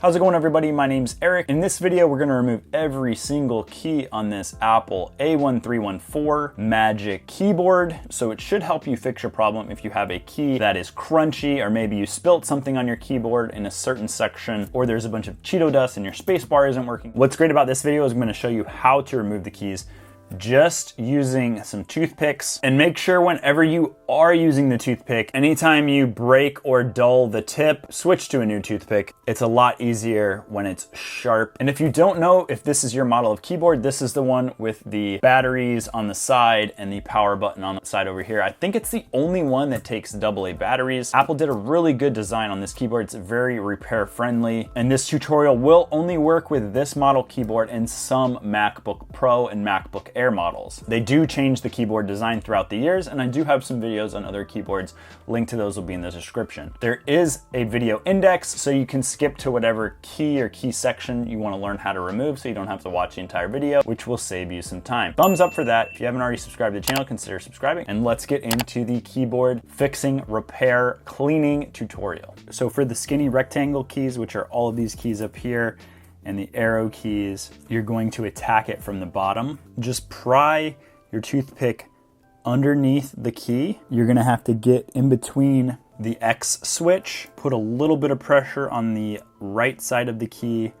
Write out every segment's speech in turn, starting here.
How's it going, everybody? My name's Eric. In this video, we're gonna remove every single key on this Apple A1314 Magic keyboard. So it should help you fix your problem if you have a key that is crunchy, or maybe you spilt something on your keyboard in a certain section, or there's a bunch of Cheeto dust and your spacebar isn't working. What's great about this video is I'm gonna show you how to remove the keys just using some toothpicks. And make sure whenever you are using the toothpick, anytime you break or dull the tip, switch to a new toothpick. It's a lot easier when it's sharp. And if you don't know if this is your model of keyboard, this is the one with the batteries on the side and the power button on the side over here. I think it's the only one that takes AA batteries. Apple did a really good design on this keyboard. It's very repair friendly. And this tutorial will only work with this model keyboard and some MacBook Pro and MacBook Air models. They do change the keyboard design throughout the years, and I do have some videos on other keyboards. Link to those will be in the description. There is a video index, so you can skip to whatever key or key section you want to learn how to remove, so you don't have to watch the entire video, which will save you some time. Thumbs up for that. If you haven't already subscribed to the channel, consider subscribing, and let's get into the keyboard fixing, repair, cleaning tutorial. So for the skinny rectangle keys, which are all of these keys up here, and the arrow keys, you're going to attack it from the bottom. Just pry your toothpick underneath the key. You're gonna have to get in between the X switch, put a little bit of pressure on the right side of the key,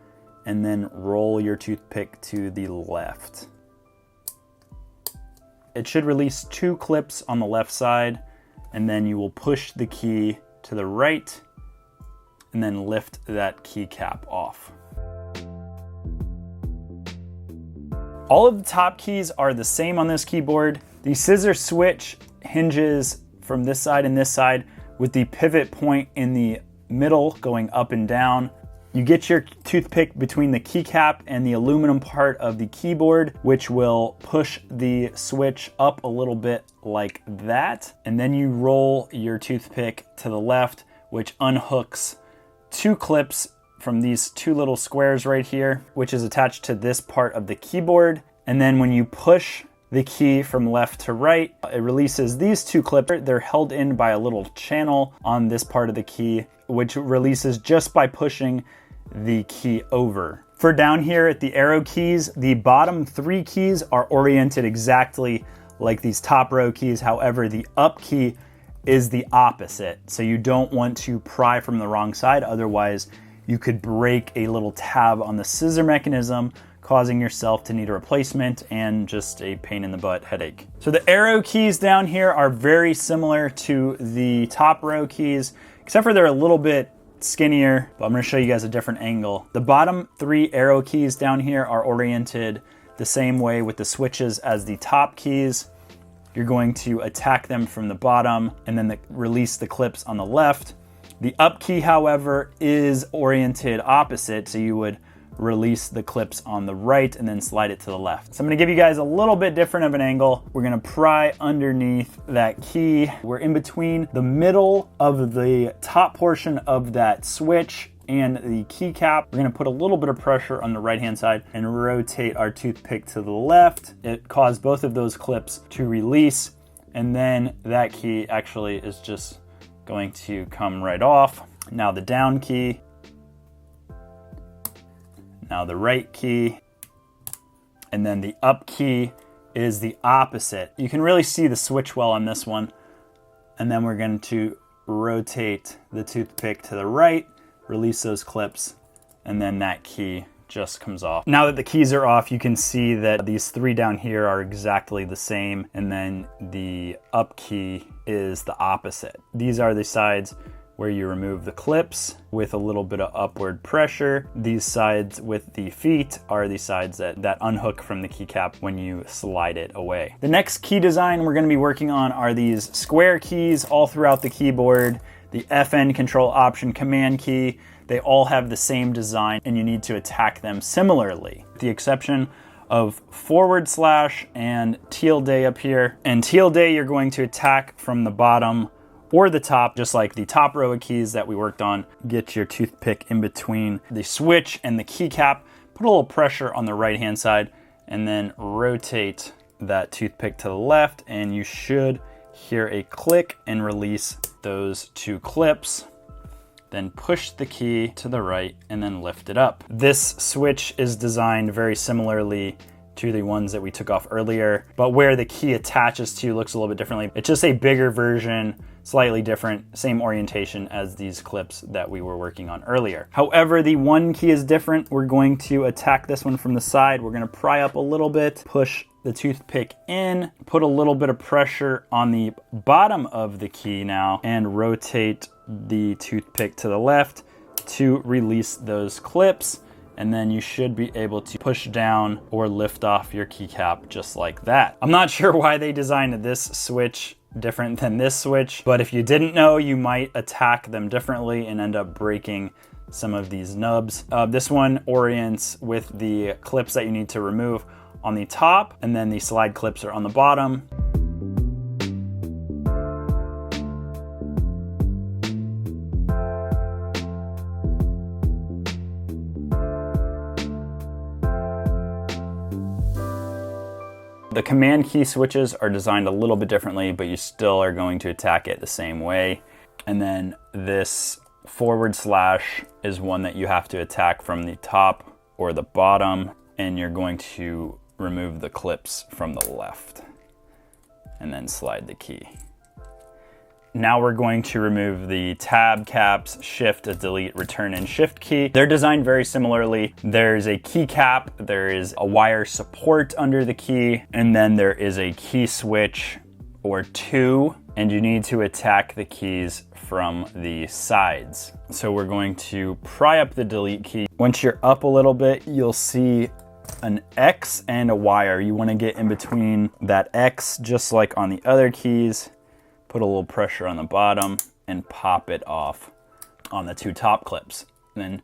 and then roll your toothpick to the left. It should release 2 clips on the left side, and then you will push the key to the right and then lift that keycap off. All of the top keys are the same on this keyboard. The scissor switch hinges from this side and this side with the pivot point in the middle going up and down. You get your toothpick between the keycap and the aluminum part of the keyboard, which will push the switch up a little bit like that. And then you roll your toothpick to the left, which unhooks 2 clips from these 2 little squares right here, which is attached to this part of the keyboard. And then when you push the key from left to right, it releases these 2 clips. They're held in by a little channel on this part of the key, which releases just by pushing the key over. For down here at the arrow keys, the bottom 3 keys are oriented exactly like these top row keys. However, the up key is the opposite. So you don't want to pry from the wrong side. Otherwise, you could break a little tab on the scissor mechanism, causing yourself to need a replacement and just a pain in the butt headache. So the arrow keys down here are very similar to the top row keys, except for they're a little bit skinnier, but I'm gonna show you guys a different angle. The bottom 3 arrow keys down here are oriented the same way with the switches as the top keys. You're going to attack them from the bottom and then release the clips on the left. The up key, however, is oriented opposite, so you would release the clips on the right and then slide it to the left. So I'm gonna give you guys a little bit different of an angle. We're gonna pry underneath that key. We're in between the middle of the top portion of that switch and the keycap. We're gonna put a little bit of pressure on the right-hand side and rotate our toothpick to the left. It caused both of those clips to release, and then that key actually is just going to come right off. Now the down key, now the right key, and then the up key is the opposite. You can really see the switch well on this one. And then we're going to rotate the toothpick to the right, release those clips, and then that key just comes off. Now that the keys are off, you can see that these 3 down here are exactly the same, and then the up key is the opposite. These are the sides where you remove the clips with a little bit of upward pressure. These sides with the feet are the sides that unhook from the keycap when you slide it away. The next key design we're gonna be working on are these square keys all throughout the keyboard. The FN control option command key, they all have the same design and you need to attack them similarly. With the exception of / and tilde up here. And tilde you're going to attack from the bottom or the top, just like the top row of keys that we worked on. Get your toothpick in between the switch and the keycap, put a little pressure on the right-hand side, and then rotate that toothpick to the left, and you should hear a click and release those 2 clips. then push the key to the right and then lift it up. This switch is designed very similarly to the ones that we took off earlier, but where the key attaches to looks a little bit differently. It's just a bigger version, slightly different, same orientation as these clips that we were working on earlier. However, the one key is different. We're going to attack this one from the side. We're gonna pry up a little bit, push the toothpick in, put a little bit of pressure on the bottom of the key now, and rotate the toothpick to the left to release those clips. And then you should be able to push down or lift off your keycap just like that. I'm not sure why they designed this switch different than this switch, but if you didn't know, you might attack them differently and end up breaking some of these nubs. This one orients with the clips that you need to remove on the top, and then the slide clips are on the bottom. The command key switches are designed a little bit differently, but you still are going to attack it the same way. And then this / is one that you have to attack from the top or the bottom, and you're going to remove the clips from the left and then slide the key. Now we're going to remove the tab caps, shift, delete, return, and shift key. They're designed very similarly. There's a key cap, there is a wire support under the key, and then there is a key switch or two, and you need to attack the keys from the sides. So we're going to pry up the delete key. Once you're up a little bit, you'll see an X and a wire. You want to get in between that X, just like on the other keys. Put a little pressure on the bottom and pop it off on the two top clips. And then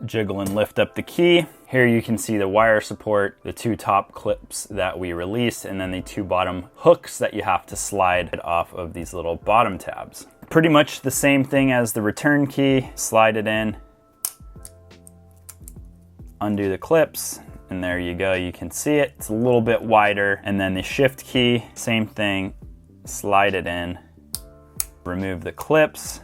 jiggle and lift up the key. Here you can see the wire support, the two top clips that we released, and then the two bottom hooks that you have to slide off of these little bottom tabs. Pretty much the same thing as the return key. Slide it in, undo the clips, and there you go. You can see it. It's a little bit wider. And then the shift key, same thing. Slide it in, remove the clips.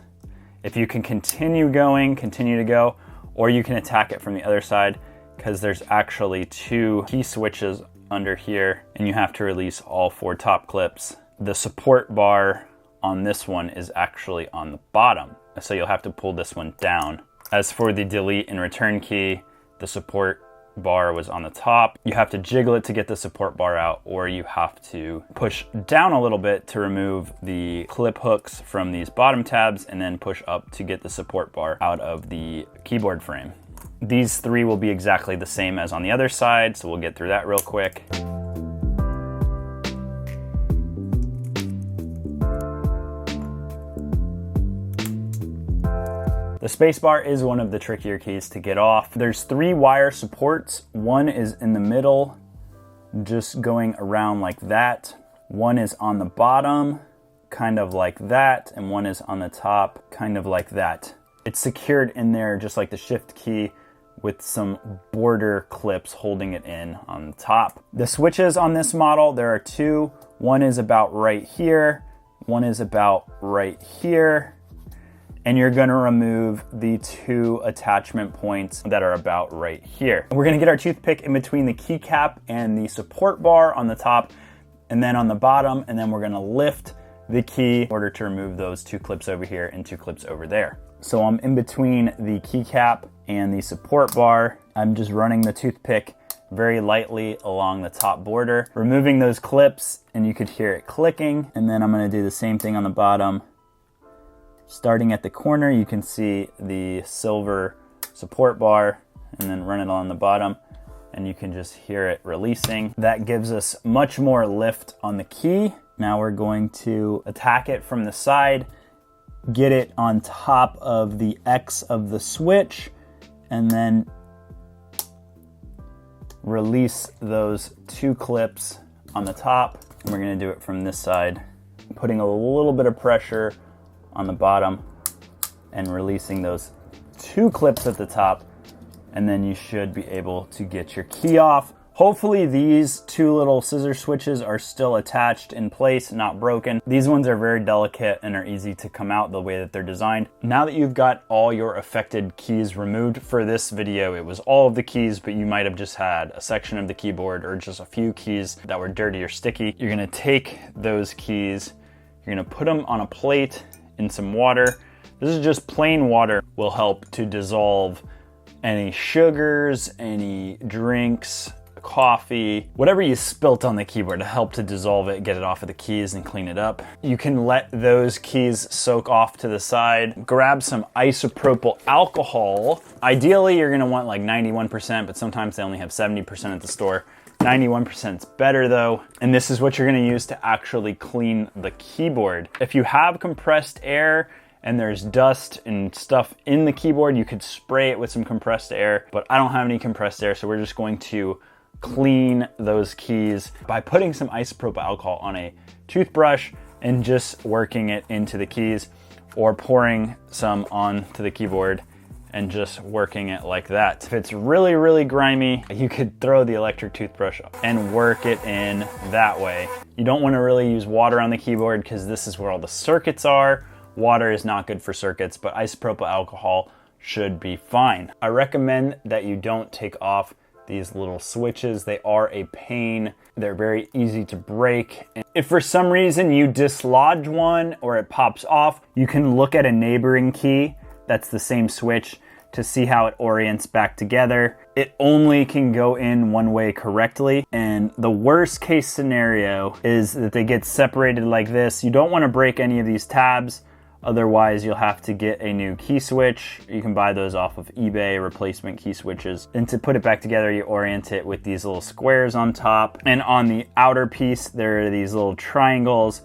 If you can continue going, continue to go, or you can attack it from the other side, because there's actually two key switches under here, and you have to release all four top clips. The support bar on this one is actually on the bottom, so you'll have to pull this one down. As for the delete and return key, the support bar was on the top. You have to jiggle it to get the support bar out, or you have to push down a little bit to remove the clip hooks from these bottom tabs, and then push up to get the support bar out of the keyboard frame. These three will be exactly the same as on the other side, so we'll get through that real quick. The spacebar is one of the trickier keys to get off. There's three wire supports. One is in the middle, just going around like that. One is on the bottom, kind of like that, and one is on the top, kind of like that. It's secured in there just like the shift key, with some border clips holding it in on the top. The switches on this model, there are two. One is about right here, one is about right here. And you're gonna remove the two attachment points that are about right here. We're gonna get our toothpick in between the keycap and the support bar on the top, and then on the bottom, and then we're gonna lift the key in order to remove those two clips over here and two clips over there. So I'm in between the keycap and the support bar. I'm just running the toothpick very lightly along the top border, removing those clips, and you could hear it clicking. And then I'm gonna do the same thing on the bottom. Starting at the corner, you can see the silver support bar, and then run it along the bottom, and you can just hear it releasing. That gives us much more lift on the key. Now we're going to attack it from the side, get it on top of the X of the switch, and then release those two clips on the top. And we're gonna do it from this side, putting a little bit of pressure on the bottom and releasing those two clips at the top, and then you should be able to get your key off Hopefully these two little scissor switches are still attached in place, not broken. These ones are very delicate and are easy to come out the way that they're designed. Now that you've got all your affected keys removed, for this video it was all of the keys, but you might have just had a section of the keyboard or just a few keys that were dirty or sticky. You're gonna take those keys, you're gonna put them on a plate in some water. This is just plain water, will help to dissolve any sugars, any drinks, coffee, whatever you spilt on the keyboard, to help to dissolve it, get it off of the keys and clean it up. You can let those keys soak off to the side. Grab some isopropyl alcohol. Ideally, you're gonna want like 91%, but sometimes they only have 70% at the store. 91% is better though. And this is what you're gonna use to actually clean the keyboard. If you have compressed air and there's dust and stuff in the keyboard, you could spray it with some compressed air, but I don't have any compressed air, so we're just going to clean those keys by putting some isopropyl alcohol on a toothbrush and just working it into the keys, or pouring some onto the keyboard and just working it like that. If it's really, really grimy, you could throw the electric toothbrush and work it in that way. You don't want to really use water on the keyboard because this is where all the circuits are. Water is not good for circuits, but isopropyl alcohol should be fine. I recommend that you don't take off these little switches. They are a pain. They're very easy to break. If for some reason you dislodge one or it pops off, you can look at a neighboring key that's the same switch to see how it orients back together. It only can go in one way correctly, and the worst case scenario is that they get separated like this. You don't want to break any of these tabs. Otherwise, you'll have to get a new key switch. You can buy those off of eBay, replacement key switches. And to put it back together, you orient it with these little squares on top. And on the outer piece, there are these little triangles.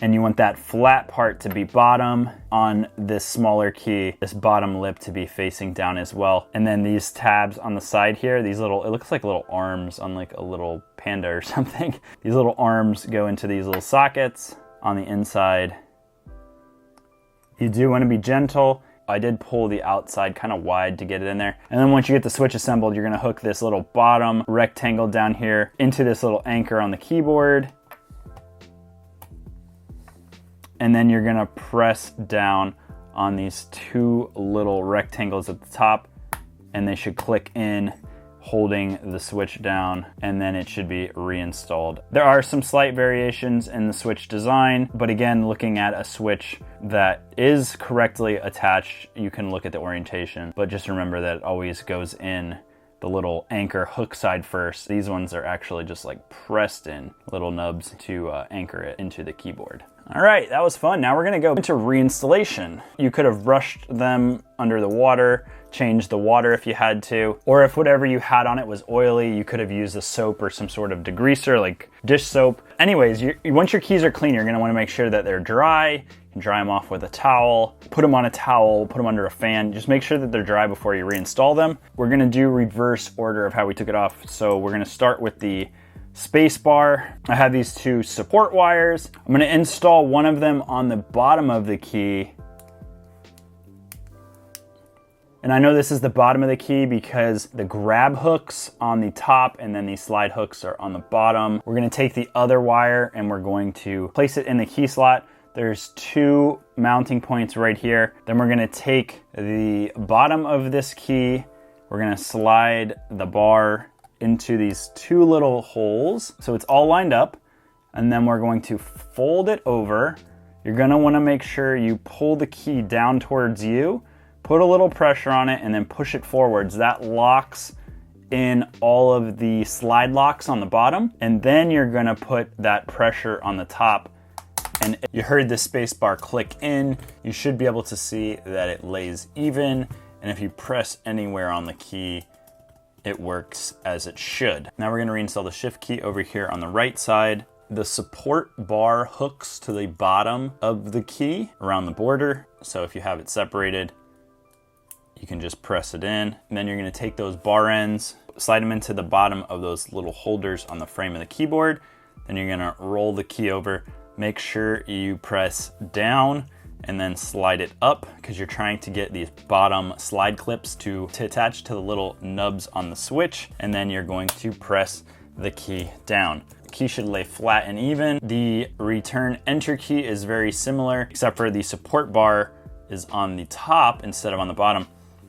And you want that flat part to be bottom on this smaller key, this bottom lip to be facing down as well. And then these tabs on the side here, these little, it looks like little arms on like a little panda or something. These little arms go into these little sockets on the inside. You do want to be gentle. I did pull the outside kind of wide to get it in there. And then once you get the switch assembled, you're going to hook this little bottom rectangle down here into this little anchor on the keyboard. And then you're going to press down on these two little rectangles at the top, and they should click in, holding the switch down, and then it should be reinstalled. There are some slight variations in the switch design, but again, looking at a switch that is correctly attached, you can look at the orientation, but just remember that it always goes in the little anchor hook side first. These ones are actually just like pressed in little nubs to anchor it into the keyboard. All right, that was fun. Now we're gonna go into reinstallation. You could have rushed them under the water, changed the water if you had to, or if whatever you had on it was oily, you could have used a soap or some sort of degreaser like dish soap. Anyways, once your keys are clean, you're gonna wanna make sure that they're dry. You can dry them off with a towel, put them on a towel, put them under a fan. Just make sure that they're dry before you reinstall them. We're gonna do reverse order of how we took it off. So we're gonna start with the spacebar. I have these two support wires. I'm gonna install one of them on the bottom of the key. And I know this is the bottom of the key because the grab hooks on the top and then these slide hooks are on the bottom. We're gonna take the other wire and we're going to place it in the key slot. There's two mounting points right here. Then we're gonna take the bottom of this key. We're gonna slide the bar into these two little holes. So it's all lined up. And then we're going to fold it over. You're gonna wanna make sure you pull the key down towards you, put a little pressure on it, and then push it forwards. That locks in all of the slide locks on the bottom. And then you're gonna put that pressure on the top. And you heard the space bar click in. You should be able to see that it lays even. And if you press anywhere on the key, it works as it should. Now we're gonna reinstall the shift key over here on the right side. The support bar hooks to the bottom of the key around the border. So if you have it separated, you can just press it in. And then you're gonna take those bar ends, slide them into the bottom of those little holders on the frame of the keyboard. Then you're gonna roll the key over. Make sure you press down and then slide it up because you're trying to get these bottom slide clips to attach to the little nubs on the switch. And then you're going to press the key down. The key should lay flat and even. The return enter key is very similar, except for the support bar is on the top instead of on the bottom.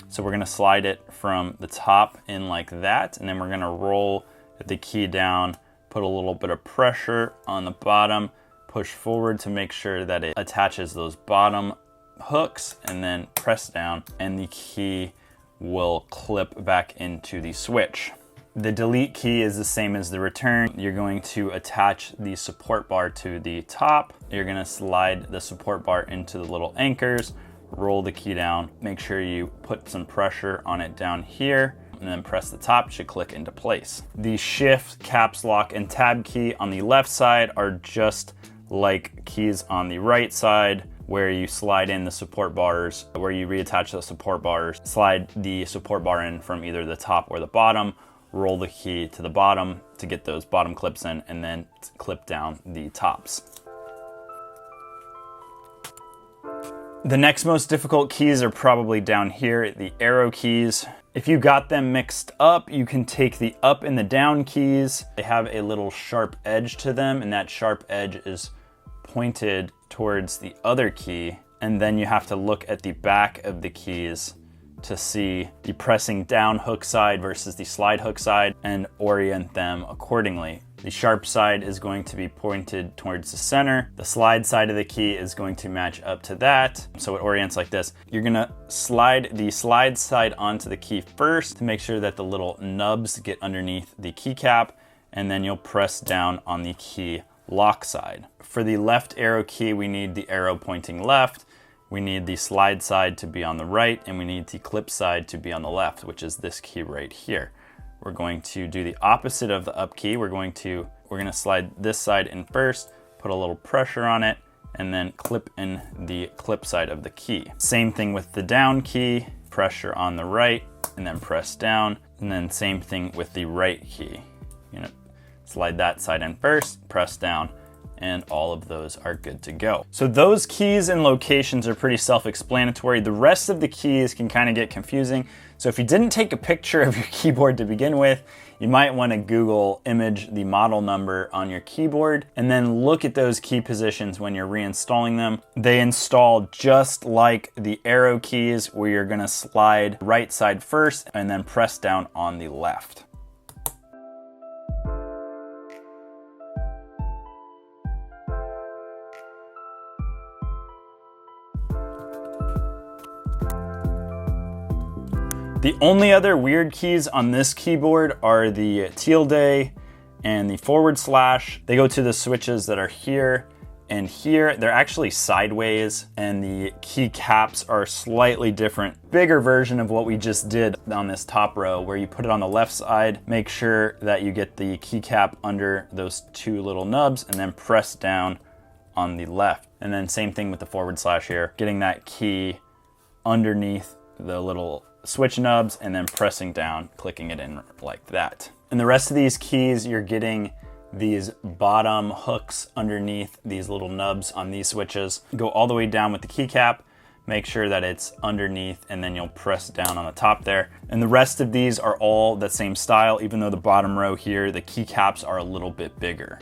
So we're gonna slide it from the top in like that, and then we're gonna roll the key down, put a little bit of pressure on the bottom, push forward to make sure that it attaches those bottom hooks, and then press down, and the key will clip back into the switch. The delete key is the same as the return. You're going to attach the support bar to the top. You're gonna slide the support bar into the little anchors, roll the key down, make sure you put some pressure on it down here, and then press the top, it should click into place. The shift, caps lock, and tab key on the left side are just like keys on the right side, where you slide in the support bars, where you reattach the support bars, slide the support bar in from either the top or the bottom, roll the key to the bottom to get those bottom clips in, and then clip down the tops. The next most difficult keys are probably down here, the arrow keys. If you got them mixed up, you can take the up and the down keys. They have a little sharp edge to them, and that sharp edge is pointed towards the other key. And then you have to look at the back of the keys to see the pressing down hook side versus the slide hook side and orient them accordingly. The sharp side is going to be pointed towards the center. The slide side of the key is going to match up to that. So it orients like this. You're gonna slide the slide side onto the key first to make sure that the little nubs get underneath the keycap, and then you'll press down on the key lock side. For the left arrow key, we need the arrow pointing left. We need the slide side to be on the right, and we need the clip side to be on the left, which is this key right here. We're going to do the opposite of the up key. We're gonna slide this side in first, put a little pressure on it, and then clip in the clip side of the key. Same thing with the down key, pressure on the right, and then press down, and then same thing with the right key. Slide that side in first, press down, and all of those are good to go. So those keys and locations are pretty self-explanatory. The rest of the keys can kind of get confusing. So if you didn't take a picture of your keyboard to begin with, you might want to Google image the model number on your keyboard and then look at those key positions when you're reinstalling them. They install just like the arrow keys, where you're going to slide right side first and then press down on the left. The only other weird keys on this keyboard are the tilde and the /. They go to the switches that are here and here. They're actually sideways, and the key caps are slightly different. Bigger version of what we just did on this top row, where you put it on the left side, make sure that you get the keycap under those two little nubs, and then press down on the left. And then same thing with the / here, getting that key underneath the little switch nubs and then pressing down, clicking it in like that. And the rest of these keys, you're getting these bottom hooks underneath these little nubs on these switches. Go all the way down with the keycap, make sure that it's underneath, and then you'll press down on the top there. And the rest of these are all the same style, even though the bottom row here, the keycaps are a little bit bigger.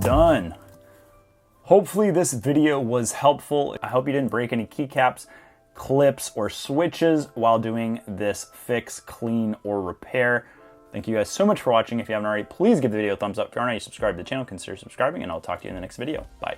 Done. Hopefully this video was helpful. I hope you didn't break any keycaps, clips, or switches while doing this fix, clean, or repair. Thank you guys so much for watching. If you haven't already, please give the video a thumbs up. If you aren't already subscribed to the channel, consider subscribing, and I'll talk to you in the next video. Bye.